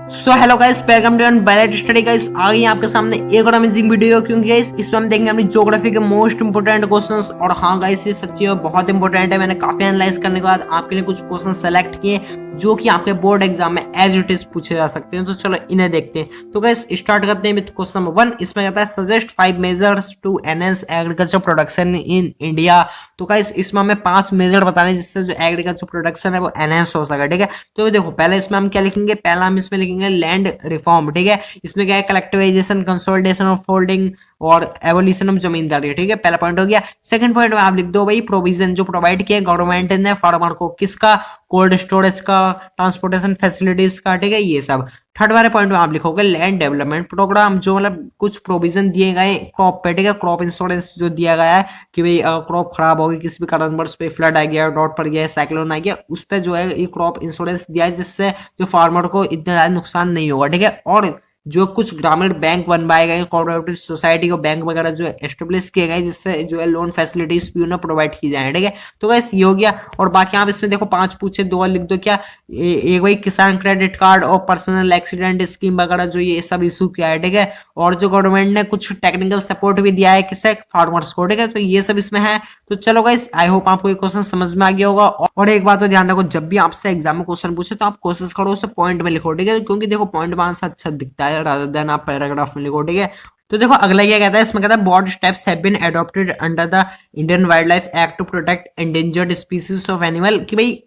So hello guys, welcome to ballet study guys. आ गई आपके सामने एक और अमेजिंग वीडियो, क्योंकि गाइस इसमें हम देखेंगे अपनी ज्योग्राफी के मोस्ट इंपोर्टेंट क्वेश्चंस। और हाँ गाइस, ये सच्ची में बहुत इंपोर्टेंट है। मैंने काफी एनालाइज करने के बाद आपके लिए कुछ क्वेश्चन सेलेक्ट किए जो कि आपके बोर्ड एग्जाम में एज इट इज पूछे जा सकते हैं। तो चलो इन्हें देखते हैं। तो गाइस स्टार्ट करते हैं विद क्वेश्चन नंबर 1। इसमें कहता है suggest 5 measures to enhance agriculture production in India. तो गाइस इसमें हमें 5 मेजर बताने हैं जिससे जो एग्रीकल्चर प्रोडक्शन है वो एनहांस हो सके। ठीक है, तो देखो पहले इसमें हम क्या लिखेंगे। पहला हम इसमें लिखेंगे लैंड रिफॉर्म। ठीक है, इसमें क्या है, कलेक्टिवाइजेशन, कंसोलिडेशन ऑफ होल्डिंग और एवोल्यूशन ऑफ जमींदारी। ठीक है, पहला पॉइंट हो गया। सेकंड पॉइंट में आप लिख दो भाई प्रोविजन जो प्रोवाइड किया गवर्नमेंट ने फार्मर को, किसका, कोल्ड स्टोरेज का, ट्रांसपोर्टेशन फैसिलिटीज का। ठीक है, ये सब। थर्ड वाले पॉइंट में आप लिखोगे लैंड डेवलपमेंट प्रोग्राम, जो मतलब कुछ प्रोविजन दिए गए क्रॉप पे। ठीक है, क्रॉप इंश्योरेंस जो दिया गया है कि भाई क्रॉप खराब हो गई किसी भी कारणवश, पे फ्लड आ गया, ड्रॉट पड़ गया, साइक्लोन आ गया, उस पर जो है ये क्रॉप इंश्योरेंस दिया है जिससे जो फार्मर को इतना ज्यादा नुकसान नहीं होगा। ठीक है, और जो कुछ ग्रामीण बैंक बनवाए गए, कोऑपरेटिव सोसाइटी को बैंक वगैरह जो एस्टेब्लिश किए गए जिससे जो है लोन फैसिलिटीज भी उन्हें प्रोवाइड की जाए। ठीक है, तो गाइस ये हो गया। और बाकी आप इसमें देखो 5 पूछे, 2 लिख दो क्या। एक भाई किसान क्रेडिट कार्ड और पर्सनल एक्सीडेंट स्कीम वगैरह जो ये सब इशू किया है। ठीक है, और जो गवर्नमेंट ने कुछ टेक्निकल सपोर्ट भी दिया है किसे, फार्मर्स को। ठीक है, तो ये सब इसमें है। तो चलो गाइस, आई होप आपको ये क्वेश्चन समझ में आ गया होगा। और एक बात तो ध्यान रखो, जब भी आपसे एग्जाम में क्वेश्चन पूछे तो आप कोशिश करो उसे पॉइंट में लिखो। ठीक है, क्योंकि देखो पॉइंट में आंसर अच्छा दिखता है रादर देन आप पैराग्राफ में लिखो। ठीक है, तो देखो अगला क्या कहता है। इसमें कहता है what steps have been adopted under the Indian wildlife act to protect endangered species of animal. कि भाई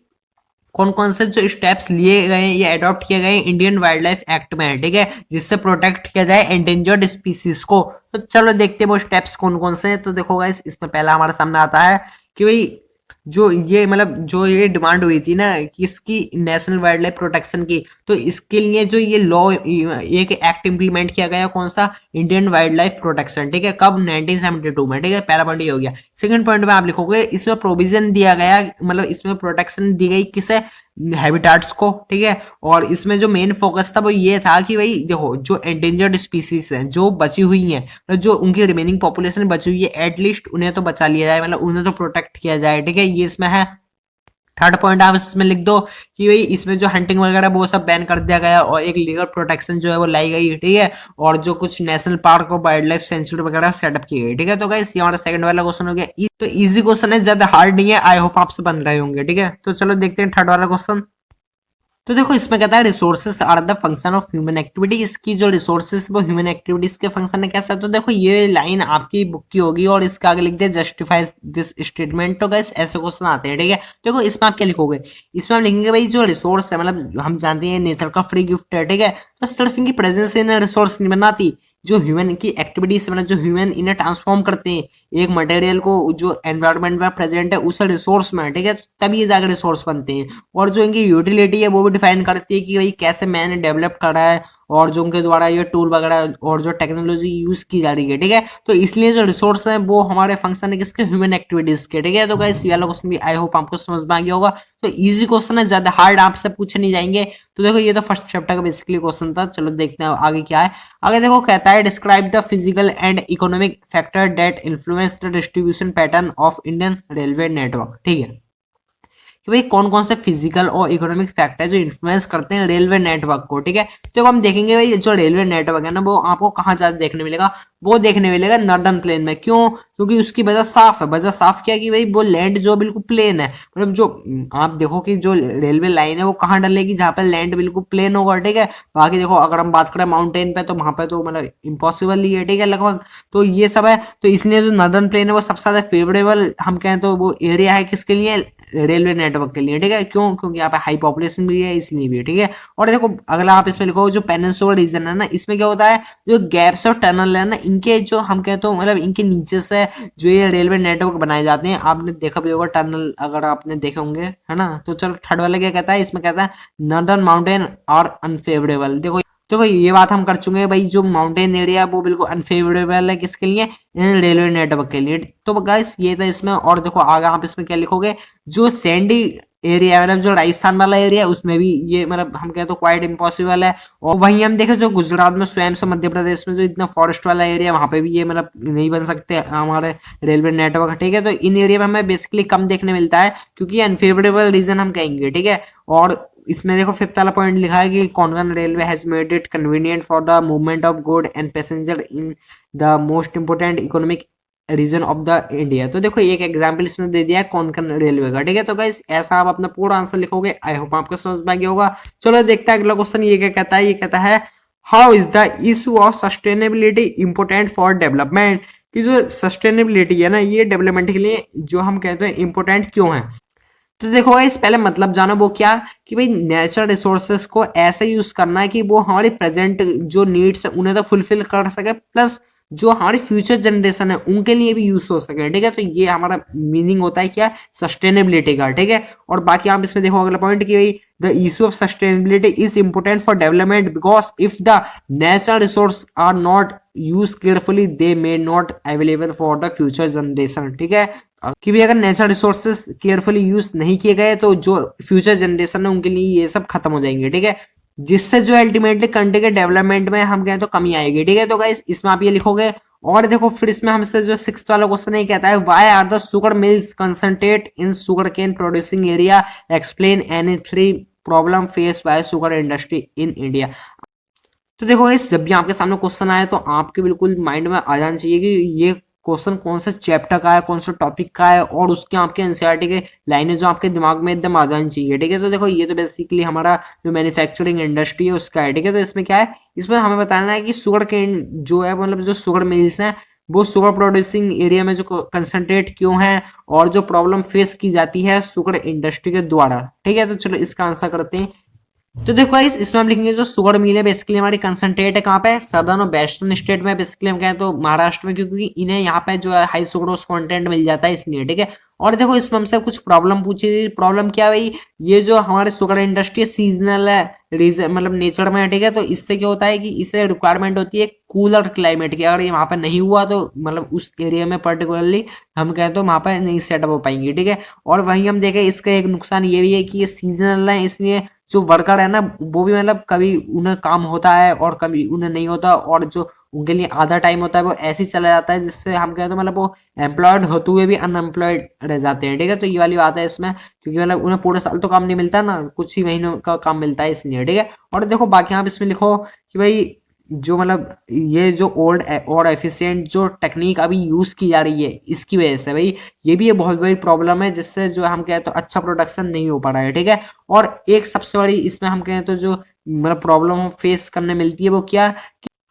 कौन कौन से जो स्टेप्स लिए गए या अडॉप्ट किए गए इंडियन वाइल्ड लाइफ एक्ट में है। ठीक है, जिससे प्रोटेक्ट किया जाए एंडेंजर्ड स्पीसीज को। तो चलो देखते हैं वो स्टेप्स कौन कौन से हैं। तो देखो गाइस, इसमें पहला हमारे सामने आता है कि भाई जो ये मतलब जो ये डिमांड हुई थी ना कि इसकी नेशनल वाइल्ड लाइफ प्रोटेक्शन की, तो इसके लिए जो ये लॉ एक एक्ट इंप्लीमेंट किया गया, कौन सा, इंडियन वाइल्ड लाइफ प्रोटेक्शन। ठीक है, कब, 1972 में। ठीक है, पहला पॉइंट ये हो गया। सेकंड पॉइंट में आप लिखोगे इसमें प्रोविजन दिया गया, मतलब इसमें प्रोटेक्शन दी गई किसे, हैबिटाट्स को। ठीक है, और इसमें जो मेन फोकस था वो ये था कि भाई देखो जो एंडेंजर्ड स्पीसीज हैं जो बची हुई हैं, मतलब जो उनकी रिमेनिंग पॉपुलेशन बची हुई है, एटलीस्ट उन्हें तो बचा लिया जाए, मतलब उन्हें तो प्रोटेक्ट किया जाए। ठीक है, ये इसमें है। थर्ड पॉइंट आप इसमें लिख दो कि भाई इसमें जो हंटिंग वगैरह वो सब बैन कर दिया गया और एक लीगल प्रोटेक्शन जो है वो लाई गई। ठीक है, और जो कुछ नेशनल पार्क और वाइल्ड लाइफ सेंचुरी वगैरह सेटअप की गई। ठीक है, तो गाइस ये हमारा सेकंड वाला क्वेश्चन हो गया। तो इजी क्वेश्चन है, ज्यादा हार्ड नहीं है। आई होप आपसे बन रहे होंगे। ठीक है, तो चलो देखते हैं थर्ड वाला क्वेश्चन। तो देखो इसमें कहता है resources are the function of human activity. इसकी जो रिसोर्सेस वो ह्यूमन एक्टिविटीज के फंक्शन है कैसा। तो देखो ये लाइन आपकी बुक की होगी और इसके आगे लिख दे जस्टिफाइज दिस स्टेटमेंट। तो गाइस ऐसे क्वेश्चन आते हैं। ठीक है, देखो इसमें आप क्या लिखोगे। इसमें हम लिखेंगे भाई जो रिसोर्स है, मतलब हम जानते हैं नेचर का फ्री गिफ्ट है। ठीक है, तो सिर्फ इनकी प्रेजेंस इन रिसोर्स नहीं बनाती, जो ह्यूमन की एक्टिविटीज मतलब जो ह्यूमन इन्हें ट्रांसफॉर्म करते हैं एक मटेरियल को जो एनवायरनमेंट में प्रेजेंट है उसे रिसोर्स में। ठीक है, तभी ये जाकर रिसोर्स बनते हैं। और जो इनकी यूटिलिटी है वो भी डिफाइन करती है कि भाई कैसे मैंने डेवलप करा है और जो उनके द्वारा ये टूल वगैरह और जो टेक्नोलॉजी यूज की जा रही है। ठीक है, तो इसलिए जो रिसोर्स है वो हमारे फंक्शन है किसके, ह्यूमन एक्टिविटीज के। ठीक है, तो गाइस ये वाला क्वेश्चन भी आई होप आपको समझ में आ गया होगा। तो इजी क्वेश्चन है, ज्यादा हार्ड आपसे पूछे नहीं जाएंगे। तो देखो ये तो फर्स्ट चैप्टर का बेसिकली क्वेश्चन था। चलो देखते हैं आगे क्या है। आगे देखो कहता है describe the physical and economic factor that influence the distribution pattern of Indian railway network. ठीक है, कि भाई कौन कौन से फिजिकल और इकोनॉमिक फैक्टर है जो इन्फ्लुएंस करते हैं रेलवे नेटवर्क को। ठीक है, तो हम देखेंगे भाई जो रेलवे नेटवर्क है ना वो आपको कहाँ ज्यादा देखने मिलेगा, वो देखने मिलेगा नॉर्दर्न प्लेन में। क्यों, क्योंकि उसकी वजह साफ है। वजह साफ क्या कि भाई वो लैंड जो बिल्कुल प्लेन है, मतलब जो आप देखो कि जो रेलवे लाइन है वो कहाँ डलेगी, जहाँ पे लैंड बिल्कुल प्लेन होगा। ठीक है, बाकी देखो अगर हम बात करें माउंटेन पे तो वहां पे तो मतलब इम्पॉसिबल ही है। ठीक है, लगभग। तो ये सब है, तो इसलिए जो नॉर्दर्न प्लेन है वो सबसे ज्यादा फेवरेबल हम कहें तो वो एरिया है किसके लिए, रेलवे नेटवर्क के लिए। ठीक है, क्यों, क्योंकि यहाँ पे हाई पॉपुलेशन भी है इसलिए भी है। ठीक है, और देखो अगला आप इसमें लिखो जो पेनिनसुलर रीजन है ना, इसमें क्या होता है जो गैप्स और टनल है ना, इनके जो हम कहते हो मतलब इनके नीचे से जो ये रेलवे नेटवर्क बनाए जाते हैं। आपने देखा भी होगा टनल, अगर आपने देखे होंगे, है ना। तो चलो थर्ड वाला क्या कहता है, इसमें कहता है नॉर्दर्न माउंटेन और अनफेवरेबल। देखो ये बात हम कर चुके हैं भाई, जो माउंटेन एरिया वो बिल्कुल अनफेवरेबल है किसके लिए, रेलवे नेटवर्क के लिए। तो गाइस ये था इसमें। और देखो आगे आप इसमें क्या लिखोगे, जो सैंडी एरिया मतलब जो राजस्थान वाला एरिया है उसमें भी ये मतलब हम कहते तो क्वाइट इम्पॉसिबल है। और वहीं हम देखें जो गुजरात में स्वयं से मध्य प्रदेश में जो इतना फॉरेस्ट वाला एरिया वहां पे भी ये मतलब नहीं बन सकते हमारे रेलवे नेटवर्क। ठीक है, तो इन एरिया में हमें बेसिकली कम देखने मिलता है क्योंकि अनफेवरेबल रीजन हम कहेंगे। ठीक है, और इसमें देखो फिफ्थ वाला पॉइंट लिखा है कि Konkan railway has made it convenient for the movement of good and passenger in the most important economic region of the India. तो देखो एक एग्जांपल इसमें दे दिया है कोंकण रेलवे का, ठीक है। तो गाइस ऐसा आप अपना पूरा आंसर लिखोगे। आई होप आपको समझ में आ गया होगा। चलो देखते हैं अगला क्वेश्चन ये क्या कहता है। ये कहता है how is the issue of sustainability important for development, कि जो सस्टेनेबिलिटी है ना ये डेवलपमेंट के लिए जो हम कहते हैं इंपोर्टेंट क्यों है। तो देखो गाइस पहले मतलब जानो वो क्या, कि भाई नेचुरल रिसोर्सेस को ऐसे यूज करना है कि वो हमारी प्रेजेंट जो नीड्स है उन्हें तो फुलफिल कर सके, प्लस जो हमारी फ्यूचर जनरेशन है उनके लिए भी यूज हो सके, ठीक है। तो ये हमारा मीनिंग होता है क्या, सस्टेनेबिलिटी का, ठीक है। और बाकी आप इसमें देखो अगला पॉइंट कि भाई the issue of sustainability is important for development because if the natural resource are not use carefully they may not available for the future generation, ठीक है। कि भी अगर नेचुरल रिसोर्सेस केयरफुली यूज नहीं किए गए तो जो फ्यूचर जनरेशन है उनके लिए ये सब खत्म हो जाएंगे, ठीक है। जिससे जो अल्टीमेटली कंट्री के डेवलपमेंट में हम कहें तो कमी आएगी, ठीक है। तो गाइस इसमें आप ये लिखोगे। और देखो फिर इसमें हमसे जो सिक्स्थ वाला क्वेश्चन है कहता है why are the sugar mills concentrate in sugarcane producing area, explain any three problem face by sugar industry in India. तो देखो इस जब भी आपके सामने क्वेश्चन आए तो आपके बिल्कुल माइंड में आ जाना चाहिए कि ये क्वेश्चन कौन से चैप्टर का है, कौन से टॉपिक का है, और उसके आपके एनसीईआरटी के लाइनें जो आपके दिमाग में एकदम आ जानी चाहिए, ठीक है। तो देखो ये तो बेसिकली हमारा जो मैन्युफैक्चरिंग इंडस्ट्री है उसका है, ठीक है। तो इसमें क्या है, इसमें हमें बताना है कि शुगर केन जो है मतलब जो शुगर मिल्स हैं वो शुगर प्रोड्यूसिंग एरिया में जो कंसंट्रेट क्यों है और जो प्रॉब्लम फेस की जाती है शुगर इंडस्ट्री के द्वारा, ठीक है। तो चलो इसका आंसर करते हैं। तो देखो गाइस इसमें हम लिखेंगे जो शुगर मिल है बेसिकली हमारी कंसंट्रेट है कहाँ पे, सदर्न और वेस्टर्न स्टेट में, बेसिकली हम कहें तो महाराष्ट्र में, क्योंकि इन्हें यहाँ पे जो है हाई सुक्रोज कंटेंट मिल जाता है इसलिए, ठीक है। और देखो इसमें हमसे कुछ प्रॉब्लम पूछी थी। प्रॉब्लम क्या भाई, ये जो हमारे शुगर इंडस्ट्री सीजनल है, रीजन मतलब नेचर में है, ठीक है। तो इससे क्या होता है कि इसे रिक्वायरमेंट होती है कूलर क्लाइमेट की। अगर ये वहां पे नहीं हुआ तो मतलब उस एरिया में पर्टिकुलरली हम कहें तो वहां पे नहीं सेटअप हो पाएंगे, ठीक है। और वहीं हम देखें इसका एक नुकसान ये भी है कि ये सीजनल है, इसलिए जो वर्कर है ना वो भी मतलब कभी उन्हें काम होता है और कभी उन्हें नहीं होता, और जो उनके लिए आधा टाइम होता है वो ऐसे ही चला जाता है, जिससे हम कहते हैं मतलब वो एम्प्लॉयड होते हुए भी अनएम्प्लॉयड रह जाते हैं, ठीक है। तो ये वाली बात है इसमें, क्योंकि मतलब उन्हें पूरे साल तो काम नहीं मिलता ना, कुछ ही महीनों का काम मिलता है इसलिए, ठीक है। और देखो बाकी आप इसमें लिखो कि भाई जो मतलब ये जो ओल्ड और एफिशिएंट जो टेक्निक अभी यूज की जा रही है इसकी वजह से भाई ये भी एक बहुत बड़ी प्रॉब्लम है, जिससे जो हम कहें तो अच्छा प्रोडक्शन नहीं हो पा रहा है, ठीक है। और एक सबसे बड़ी इसमें हम कहें तो जो मतलब प्रॉब्लम फेस करने मिलती है वो क्या,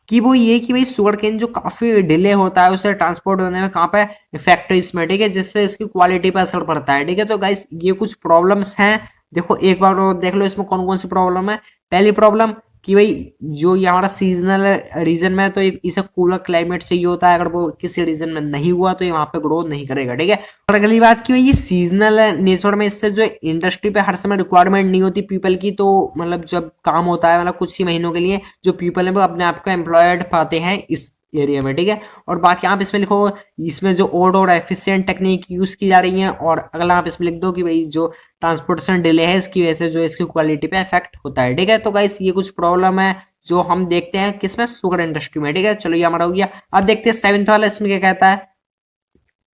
कि वो ये कि भाई शुगर केन जो काफी डिले होता है उसे ट्रांसपोर्ट होने में कहाँ पे, फैक्ट्रीज में, ठीक है, जिससे इसकी क्वालिटी पर असर पड़ता है, ठीक है। तो गाइस ये कुछ प्रॉब्लम्स हैं। देखो एक बार और देख लो इसमें कौन कौन सी प्रॉब्लम है। पहली प्रॉब्लम कि भाई जो ये हमारा सीजनल रीजन में है, तो इसे कूलर क्लाइमेट चाहिए होता है, अगर वो किसी रीजन में नहीं हुआ तो ये वहां पे ग्रो नहीं करेगा, ठीक है। और अगली बात कि भाई ये सीजनल नेचर में, इससे जो इंडस्ट्री पे हर समय रिक्वायरमेंट नहीं होती पीपल की, तो मतलब जब काम होता है मतलब कुछ ही महीनों के लिए जो पीपल है वो अपने आप को एम्प्लॉयड पाते हैं इस एरिया में, ठीक है। और बाकी आप इसमें लिखो इसमें जो ओल्ड और एफिशिएंट टेक्निक यूज की जा रही है, और अगला आप इसमें लिख दो कि भाई जो ट्रांसपोर्टेशन डिले है इसकी वजह से जो इसकी क्वालिटी पे इफेक्ट होता है, ठीक है। तो गाइस ये कुछ प्रॉब्लम है जो हम देखते हैं किसमें, शुगर इंडस्ट्री में, ठीक है। चलो ये हमारा हो गया। अब देखते हैं सेवेंथ वाला इसमें क्या कहता है।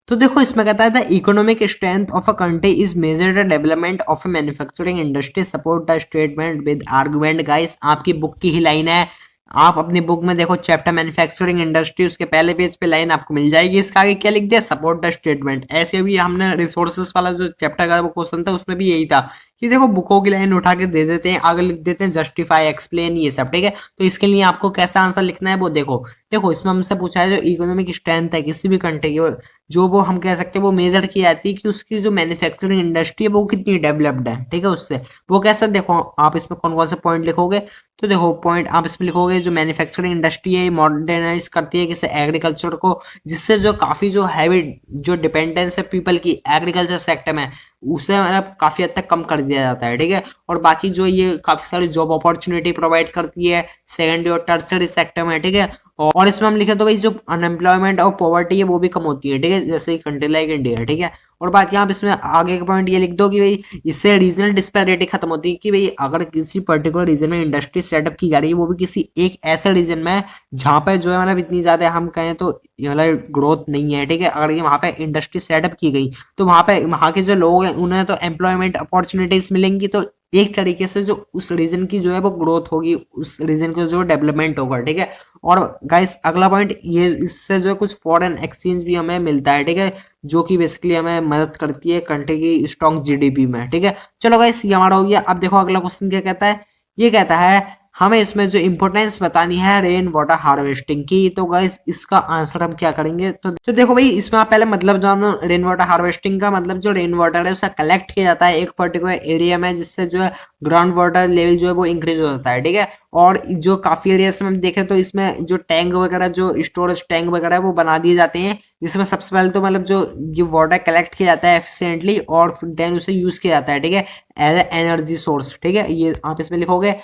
तो देखो इसमें कहता है the economic strength of a country is measured development of a manufacturing industry support the statement with argument. Guys आपकी बुक की ही लाइन है, आप अपनी बुक में देखो चैप्टर मैन्युफैक्चरिंग इंडस्ट्री, उसके पहले पेज पे लाइन आपको मिल जाएगी। इसका आगे क्या लिख दिया, सपोर्ट द स्टेटमेंट। ऐसे भी हमने रिसोर्सेस वाला जो चैप्टर का वो क्वेश्चन था उसमें भी यही था कि देखो बुकों की लाइन उठा के दे देते हैं, आगे लिख देते हैं जस्टिफाई, एक्सप्लेन, ये सब, ठीक है। तो इसके लिए आपको कैसा आंसर लिखना है वो देखो। देखो इसमें हमसे पूछा है जो इकोनॉमिक स्ट्रेंथ है किसी भी कंट्री की, जो वो हम कह सकते हैं वो मेजर की जाती है कि उसकी जो मैन्युफैक्चरिंग इंडस्ट्री है वो कितनी डेवलप्ड है, ठीक है। उससे वो कैसा, देखो आप इसमें कौन कौन से पॉइंट लिखोगे। तो देखो पॉइंट आप इसमें लिखोगे जो मैन्युफैक्चरिंग इंडस्ट्री है मॉडर्नाइज करती है किसी एग्रीकल्चर को, जिससे जो काफी जो हैवी जो डिपेंडेंस है पीपल की एग्रीकल्चर सेक्टर में उसे मतलब काफी हद तक कम कर दिया जाता है, ठीक है। और बाकी जो ये काफी सारी जॉब अपॉर्चुनिटी प्रोवाइड करती है सेकेंडरी और टर्सरी सेक्टर में, ठीक है। और इसमें हम लिखे तो भाई जो अनएम्प्लॉयमेंट और पॉवर्टी है वो भी कम होती है, ठीक है, जैसे कंट्री लाइक इंडिया, ठीक है। और बाकी आप इसमें आगे का पॉइंट ये लिख दो कि भाई इससे रीजनल डिस्पैरिटी खत्म होती है, कि भाई अगर किसी पर्टिकुलर रीजन में इंडस्ट्री सेटअप की जा रही है वो भी किसी एक ऐसे रीजन में जहाँ पे जो है मतलब इतनी ज्यादा हम कहें तो मतलब ग्रोथ नहीं है, ठीक है। अगर ये वहाँ पे इंडस्ट्री सेटअप की गई तो वहाँ पे वहाँ के जो लोग हैं उन्हें तो एम्प्लॉयमेंट अपॉर्चुनिटीज मिलेंगी, तो एक तरीके से जो उस रीजन की जो है वो ग्रोथ होगी, उस रीजन का जो डेवलपमेंट होगा, ठीक है। और गाइस अगला पॉइंट ये, इससे जो है कुछ फॉरेन एक्सचेंज भी हमें मिलता है, ठीक है, जो कि बेसिकली हमें मदद करती है कंट्री की स्ट्रॉन्ग जीडीपी में, ठीक है। चलो गाइस ये हमारा हो गया। अब देखो अगला क्वेश्चन क्या कहता है, ये कहता है हमें इसमें जो इंपोर्टेंस बतानी है रेन वाटर हार्वेस्टिंग की। तो गाइस इसका आंसर हम क्या करेंगे, तो देखो भाई इसमें आप पहले मतलब जानो रेन वाटर हार्वेस्टिंग का मतलब, जो रेन वाटर है उसे कलेक्ट किया जाता है एक पर्टिकुलर एरिया में, जिससे जो है ग्राउंड वाटर लेवल जो है वो इंक्रीज हो जाता है, ठीक है। और जो काफी एरिया में हम देखें तो इसमें जो टैंक वगैरह, जो स्टोरेज टैंक वगैरह है वो बना दिए जाते हैं, जिसमें सबसे पहले तो मतलब जो ये वाटर कलेक्ट किया जाता है एफिशिएंटली, और देन उसे यूज किया जाता है, ठीक है, एज ए एनर्जी सोर्स, ठीक है, ये आप इसमें लिखोगे।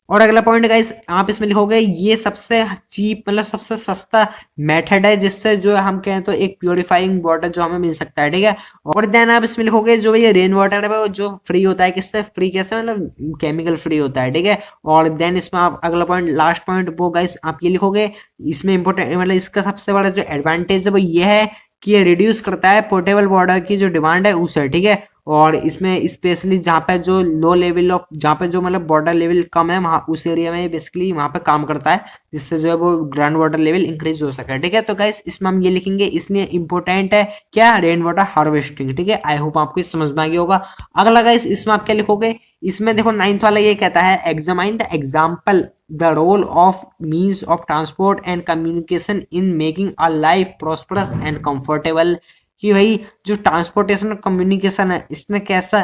और अगला पॉइंट गाइस आप इसमें लिखोगे ये सबसे चीप मतलब सबसे सस्ता मेथड है, जिससे जो हम कहें तो एक प्योरीफाइंग वाटर जो हमें मिल सकता है, ठीक है। और देन आप इसमें लिखोगे जो ये रेन वाटर है वो जो फ्री होता है, किससे फ्री, कैसे मतलब केमिकल फ्री होता है, ठीक है। और देन इसमें आप अगला पॉइंट लास्ट पॉइंट वो गाइस आप ये लिखोगे, इसमें इंपोर्टेंट मतलब इसका सबसे बड़ा जो एडवांटेज है वो ये है कि ये रिड्यूस करता है पोर्टेबल वाटर की जो डिमांड है उसे, ठीक है। और इसमें स्पेशली जहाँ पे जो लो लेवल ऑफ, जहाँ पे जो मतलब बॉर्डर लेवल कम है वहाँ उस एरिया में बेसिकली वहाँ पे काम करता है, जिससे जो है वो ग्राउंड वाटर लेवल इंक्रीज हो सके, ठीक है। तो गाइस इसमें हम ये लिखेंगे, इसलिए इंपॉर्टेंट है क्या, रेन वाटर हार्वेस्टिंग, ठीक है। आई होप आपको समझ में आ गया होगा। अगला गाइस इसमें आप क्या लिखोगे, इसमें देखो 9th वाला ये कहता है examine the example the role of means of transport and communication in making a life prosperous and comfortable. कि भाई जो ट्रांसपोर्टेशन और कम्युनिकेशन है इसने कैसा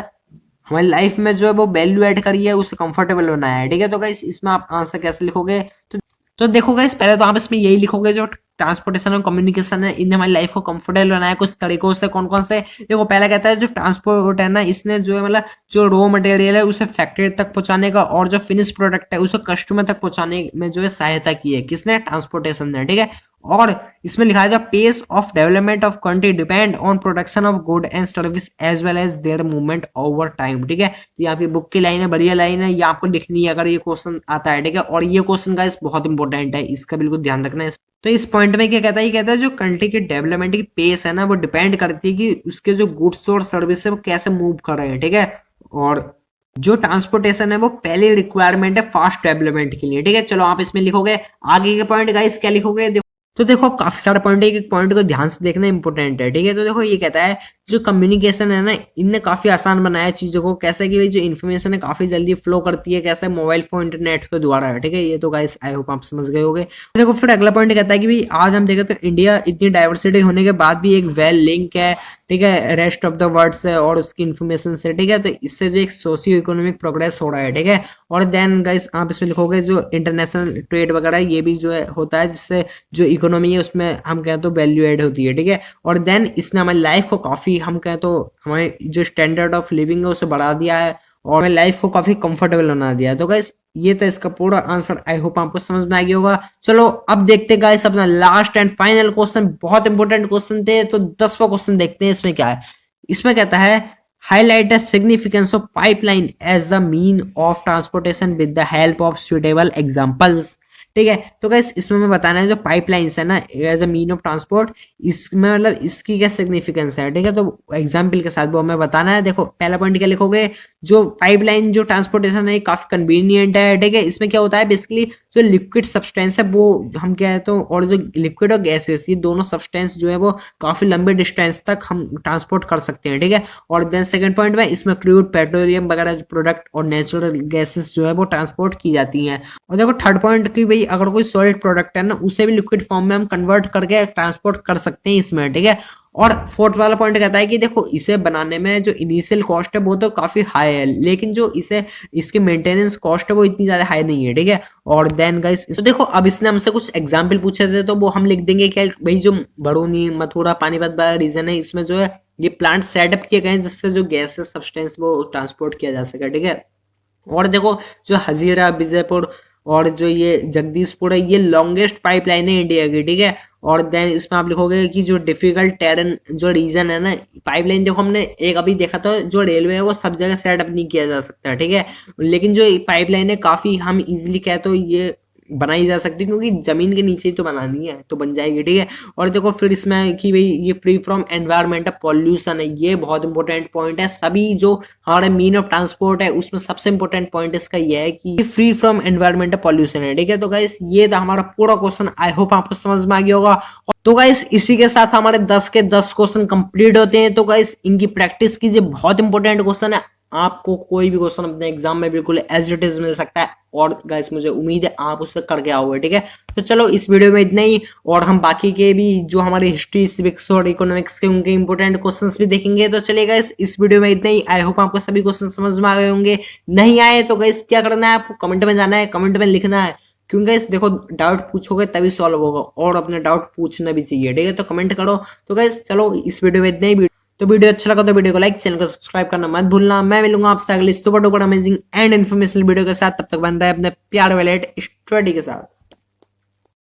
हमारी लाइफ में जो है वो वैल्यू ऐड करी है, उसे कंफर्टेबल बनाया है, ठीक है। तो गाइस इसमें आप आंसर कैसे लिखोगे, तो देखो गाइस पहले तो आप इसमें यही लिखोगे जो ट्रांसपोर्टेशन और कम्युनिकेशन है इनने हमारी लाइफ को कंफर्टेबल बनाया कुछ तरीकों से। कौन कौन से, देखो पहला कहता है जो ट्रांसपोर्ट है ना, इसने जो है मतलब जो रॉ मटेरियल है उसे फैक्ट्री तक पहुंचाने का, और जो फिनिश प्रोडक्ट है उसे कस्टमर तक पहुंचाने में जो है सहायता की है, किसने, ट्रांसपोर्टेशन ने, ठीक है। और इसमें लिखा है the pace of development of country depend on production of good and service as well as their movement over time, ठीक है। तो यहाँ पे बुक की लाइन है, बढ़िया लाइन है, ये आपको लिखनी है अगर ये क्वेश्चन आता है, ठीक है। और ये क्वेश्चन गाइस बहुत इंपॉर्टेंट है, इसका बिल्कुल ध्यान रखना है। तो इस पॉइंट में क्या कहता है, ये कहता है जो कंट्री की डेवलपमेंट की पेस है ना वो डिपेंड करती है कि उसके जो गुड्स और सर्विस है वो कैसे मूव कर रहे हैं, ठीक है। और जो ट्रांसपोर्टेशन है वो पहले रिक्वायरमेंट है फास्ट डेवलपमेंट के लिए, ठीक है। चलो आप इसमें लिखोगे आगे के पॉइंट गाइस क्या लिखोगे, तो देखो अब काफी सारे पॉइंट है, एक पॉइंट को ध्यान से देखना इंपॉर्टेंट है, ठीक है। तो देखो ये कहता है जो कम्युनिकेशन है ना इनने काफी आसान बनाया चीजों को, कैसे कि भाई जो इन्फॉर्मेशन है काफी जल्दी फ्लो करती है, कैसे मोबाइल फोन इंटरनेट के द्वारा है, ठीक है। ये तो गाइस आई होप आप समझ गए होंगे। देखो फिर अगला पॉइंट कहता है कि भाई आज हम देखें तो इंडिया इतनी डाइवर्सिटी होने के बाद भी एक वेल लिंक है, ठीक है, रेस्ट ऑफ द वर्ल्ड से और उसकी इन्फॉर्मेशन से, ठीक है। तो इससे जो एक सोशियो इकोनॉमिक प्रोग्रेस हो रहा है, ठीक है। और देन गाइस आप इसमें लिखोगे जो इंटरनेशनल ट्रेड वगैरह ये भी जो है होता है, जिससे जो इकोनॉमी है उसमें हम कहें तो वैल्यू एड होती है, ठीक है। और देन इसने हमारी लाइफ को काफी हम कहें तो हमारे जो स्टैंडर्ड ऑफ लिविंग है उसे बढ़ा दिया है, और हमारी लाइफ को काफी कंफर्टेबल बना दिया है। तो गाइस ये था इसका पूरा आंसर, आई होप आपको समझ में आ गया होगा। चलो अब देखते हैं गाइस अपना लास्ट एंड फाइनल क्वेश्चन, बहुत इंपॉर्टेंट क्वेश्चन थे। तो 10वां क्वेश्चन देखते हैं इसमें क्या है। इसमें कहता है highlight the significance of pipeline as the mean of transportation with the help of suitable examples, ठीक है। तो गाइस इसमें मैं बताना है जो पाइपलाइंस है ना as a mean of transport, इसमें मतलब इसकी क्या सिग्निफिकेंस है, ठीक है। तो एग्जांपल के साथ वो हमें बताना है। देखो पहला पॉइंट क्या लिखोगे, जो पाइपलाइन जो ट्रांसपोर्टेशन है काफी कन्वीनियंट है, ठीक है। इसमें क्या होता है बेसिकली जो लिक्विड सब्सटेंस है वो हम क्या है तो, और जो लिक्विड और गैसेस ये दोनों सब्सटेंस जो है वो काफी लंबे डिस्टेंस तक हम ट्रांसपोर्ट कर सकते हैं, ठीक है। और देन सेकंड पॉइंट में इसमें क्रूड पेट्रोलियम वगैरह प्रोडक्ट और नेचुरल गैसेस जो है वो ट्रांसपोर्ट की जाती हैं। और देखो थर्ड पॉइंट की भाई अगर कोई सॉलिड प्रोडक्ट है ना उसे भी लिक्विड फॉर्म में हम कन्वर्ट करके ट्रांसपोर्ट कर सकते हैं इसमें, ठीक है। और फोर्थ वाला पॉइंट कहता है कि देखो इसे बनाने में जो इनिशियल कॉस्ट है वो तो काफी हाई है, लेकिन जो इसे इसके मेंटेनेंस कॉस्ट है वो इतनी ज्यादा हाई नहीं है, ठीक है। और देन गाइस तो देखो अब इसने हमसे कुछ एग्जांपल पूछे थे तो वो हम लिख देंगे क्या, भाई जो बड़ौनी मथुरा पानीपत वाला रीजन है इसमें जो है ये प्लांट सेटअप किए गए हैं जिससे जो गैसेस सब्सटेंस वो ट्रांसपोर्ट किया जा सके, ठीक है। और देखो जो हजीरा विजयपुर और जो ये जगदीशपुर है ये लॉन्गेस्ट पाइपलाइन है इंडिया की, ठीक है। और देन इसमें आप लिखोगे कि जो डिफिकल्ट टेरन जो रीजन है ना, पाइपलाइन देखो हमने एक अभी देखा था जो रेलवे है वो सब जगह सेटअप नहीं किया जा सकता, ठीक है। लेकिन जो पाइपलाइन है काफी हम इजीली कह तो ये बनाई जा सकती है, क्योंकि जमीन के नीचे ही तो बनानी है तो बन जाएगी, ठीक है। और देखो फिर इसमें कि भाई ये फ्री फ्रॉम एनवायरमेंटल पॉल्यूशन है, ये बहुत इंपॉर्टेंट पॉइंट है। सभी जो हमारे मीन ऑफ ट्रांसपोर्ट है उसमें सबसे इंपॉर्टेंट पॉइंट इसका ये है कि फ्री फ्रॉम एनवायरमेंटल पॉल्यूशन है, ठीक है। तो गाइस ये था हमारा पूरा क्वेश्चन, आई होप आपको समझ में आ गया होगा। तो गाइस इसी के साथ हमारे 10 के 10 क्वेश्चन कंप्लीट होते हैं। तो गाइस इनकी प्रैक्टिस कीजिए, बहुत इंपॉर्टेंट क्वेश्चन है। आपको कोई भी क्वेश्चन अपने एग्जाम में बिल्कुल एज इट इज मिल सकता है, और गाइस मुझे उम्मीद है आप उससे करके आओगे, ठीक है। तो चलो इस वीडियो में इतना ही, और हम बाकी के भी जो हमारे हिस्ट्री, सिविक्स और इकोनॉमिक्स के उनके इंपॉर्टेंट क्वेश्चंस भी देखेंगे। तो चलिए गाइस इस वीडियो में इतना ही। आई होप आपको सभी क्वेश्चन समझ में आ गए होंगे। नहीं आए तो गाइस क्या करना है, आपको कमेंट में जाना है, कमेंट में लिखना है, क्योंकि गाइस देखो डाउट पूछोगे तभी सॉल्व होगा, और अपने डाउट पूछना भी चाहिए, ठीक है। तो कमेंट करो। तो गाइस चलो इस वीडियो में इतना ही। तो वीडियो अच्छा लगा तो वीडियो को लाइक, चैनल को सब्सक्राइब करना मत भूलना। मैं मिलूंगा आपसे अगली super duper amazing and informational video के साथ। तब तक बंदा है अपने प्यार वाले स्टडी के साथ।